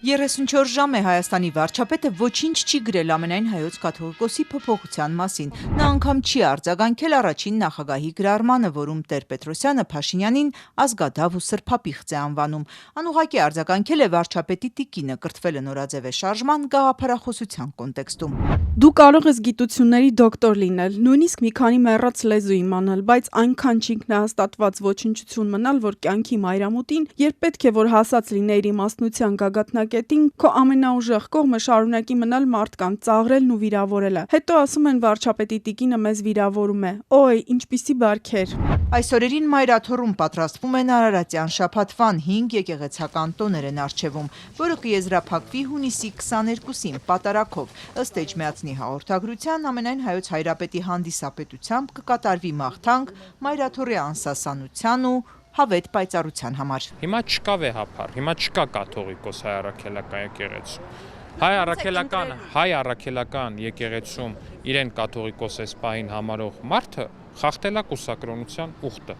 34 ժամ է Հայաստանի վարչապետը ոչինչ չի գրել ամենայն հայոց կաթողիկոսի փոփոխության մասին։ Նա անգամ չի արձագանքել առաջին նախագահի գրառմանը, որում Տեր-Պետրոսյանը Փաշինյանին ազգադավ ու սրբապիղծ է անվանում։ Անուղղակի արձագանքել է վարչապետի տիկինը, կրթվել է նորաձև է շարժման գաղափարախոսության կոնտեքստում։ Դու կարող ես գիտությունների դոկտոր լինել, նույնիսկ մի քանի մեռած լեզու իմանալ, բայց այնքան չի ինքնահաստատված ոչնչություն մնալ, որ կյանքի մայրամուտին, երբ պետք է որ հասած լինեիր իմաստնության գագաթնակետին, քո ամենաուժեղ կողմը շարունակի մնալ մարդկանց ծաղրելն ու վիրավորելը։ Հետո ասում են վարչապետի տիկինը մեզ վիրավորում է։ Օй, ինչպիսի բարքեր։ Այս օրերին Մայրաթոռում պատրաստվում են Արարատյան շաբաթվան 5 եկեղեցական տոներ են առջևում, որը կեզրափակվի հունիսի 22-ին պատարագով։ Ըստ Էջմիածնի հաղորդագրության ամենայն հայոց հայրապետի հանդիսապետությամբ կկատարվի մաղթանք Մայրաթոռի անսասանության ու հավետ պայծառության համար։ Հիմա չկա վեհափառ, հիմա չկա կաթողիկոս հայ առաքելական եկեղեցու։ Հայ առաքելական եկեղեցում իրեն կաթողիկոս էս պահին համարող մարդը խախտել է կուսակրոնության ուխտը։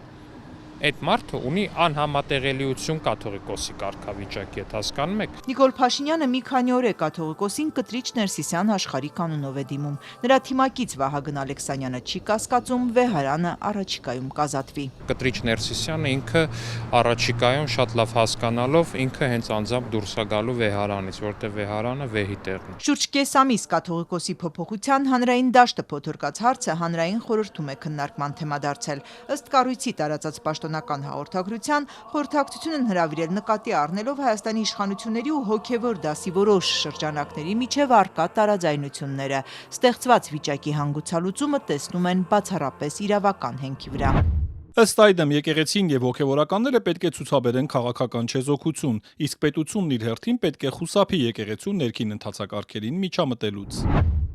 Այդ մարդը ունի անհամատեղելիություն կաթողիկոսի կարգավիճակի հետ, հասկանում եք։ Նիկոլ Փաշինյանը մի քանի օր է կաթողիկոսին Կտրիչ Ներսիսյան աշխարհիկ անունով է դիմում։ Նրա թիմակից Վահագն Ալեքսանյանը չի կասկածում վեհարանը առաջիկայում կազատվի։ Կտրիչ Ներսիսյանը ինքը առաջիկայում շատ լավ հասկանալով ինքը հենց անձամբ դուրս է գալու վեհարանից, որտեղ վեհարանը վեհի տեղն է։ Շուրջ կես ամիս կաթողիկոսի փոփոխության հանրային դաշտը փոթորկած հարցը հանրային խորհրդում է քննարկման թեմա դարձել։ Ըստ կառույցի տարածած պաշտոնական հաղորդագրության խորհրդակցությունն հրավիրել նկատի առնելով Հայաստանի իշխանությունների ու հոգևոր դասի որոշ շրջանակների միջև առկա տարաձայնությունները։ Ստեղծված վիճակի հանգուցալուծումը տեսնում են բացառապես իրավական հենքի վրա։ Ըստ այդմ եկեղեցին եւ հոգևորականները պետք է ցուցաբերեն քաղաքական չեզոքություն, իսկ պետությունն իր հերթին պետք է խուսափի եկեղեցու ներքին ընթացակարգերին միջամտելուց։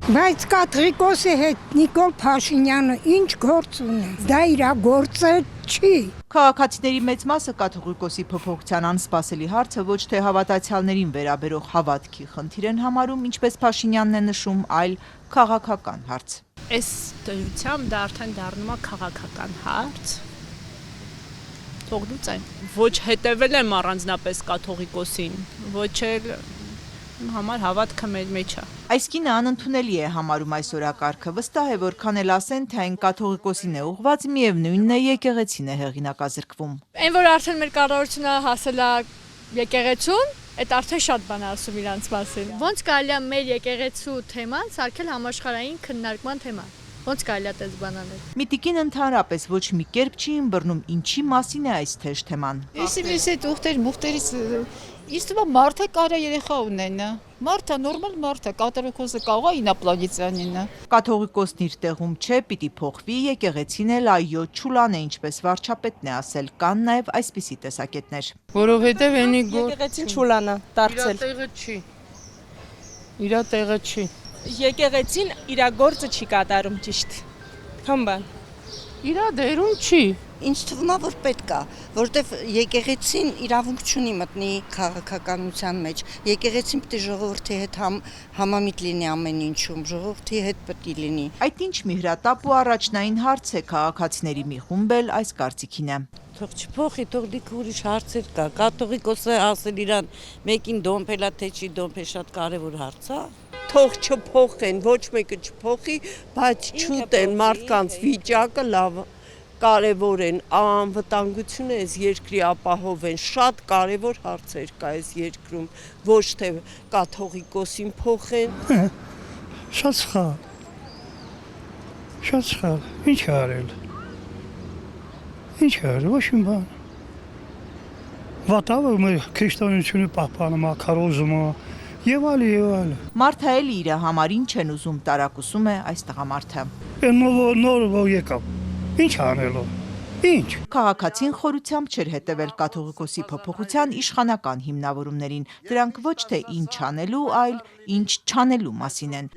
Բայց կաթողիկոսի հետ Նիկոլ Փաշինյանը ինչ գործ ունի։ Դա իր գործը չի։ Քաղաքացիների մեծ մասը կաթողիկոսի փոփոխության անսպասելի հարցը ոչ թե հավատացյալներին վերաբերող հավատքի խնդիր են համարում, ինչպես Փաշինյանն է նշում, այլ քաղաքական հարց։ Այս դրությամբ դա արդեն դառնում է քաղաքական հարց։ Թողնուց այն։ Ոչ հետևել եմ առանձնապես կաթողիկոսին, ոչ էլ համար հավատքը մեր մեջ է։ Այս կինը անընդունելի է համարում այս օրակարգը, վստահ է, որքան էլ ասեն, թե այն կաթողիկոսին է ուղված, միևնույնն է եկեղեցին է հեղինակազրկվում։ Այն որ արդեն մեր կառավարությունը հասել է եկեղեցուն, այդ արդեն շատ բան ասում իրանց մասին։ Ոնց կարելի է մեր եկեղեցու թեման սարքել համաշխարհային քննարկման թեմա։ Ոնց կարելի է այդպես բան անել։ Միտիկին ընդհանրապես ոչ մի կերպ չի ըմբռնում ինչի մասին է այս թեժ թեման։ Ես այդ ուխտերից Իսկ դու մարդը կարա երեխա ունենա։ Մարդը նորմալ մարդը, կաթողիկոսը կարող է ինապլանետյանինը։ Կաթողիկոսն իր տեղում չէ, պիտի փոխվի, եկեղեցին էլ այո, չուլան է, ինչպես վարչապետն է ասել, կան նաև այսպիսի տեսակետներ։ Որովհետև էնի եկեղեցին չուլանա դարձել։ Իրա տեղը չի։ Եկեղեցին իր գործը չի կատարում ճիշտ։ Քան Իրա դերում չի։ Ինձ թվում է, որ պետք է, որտեվ եկեղեցին իրավունք չունի մտնի քաղաքականության մեջ։ Եկեղեցին պետք է ժողովրդի հետ համամիտ լինի ամեն ինչում, ժողովրդի հետ պետք է լինի։ Այդ ինչ միհրատապ ու առաջնային հարց է, քաղաքացիների մի խումբ էլ այս կարծիքին է։ Թող չփոխի, թող դիք ուրիշ հարցեր կա։ Կաթողիկոսը ասել իրան մեկին դոմփելա թե չի դոմփել շատ կարևոր հարց է։ Թող չփոխեն, ոչ մեկը չփոխի, բայց չուտեն մարդկանց վիճակը լավ կարևոր են, անվտանգությունը այս երկրի ապահովեն, շատ կարևոր հարցեր կա այս երկրում, ոչ թե կաթողիկոսին փոխեն։ Շատ սխալ, ինչ արել։ Ինչ արել, ոչ մի բան։ Վատավը մեր քրիստոնեությունը պահպանում է, քարոզում է, եւ այլ։ Մարդը էլ իր համար ինչ են ուզում տարակուսում է այս տղամարդը։ Նոր եկավ։ Ինչ անելով։ Ինչ։ Քաղաքացին խորությամբ չէր հետևել կաթողիկոսի փոփոխության իշխանական հիմնավորումներին։ Դրանք ոչ թե ինչ անելու, այլ ինչ չանելու մասին են։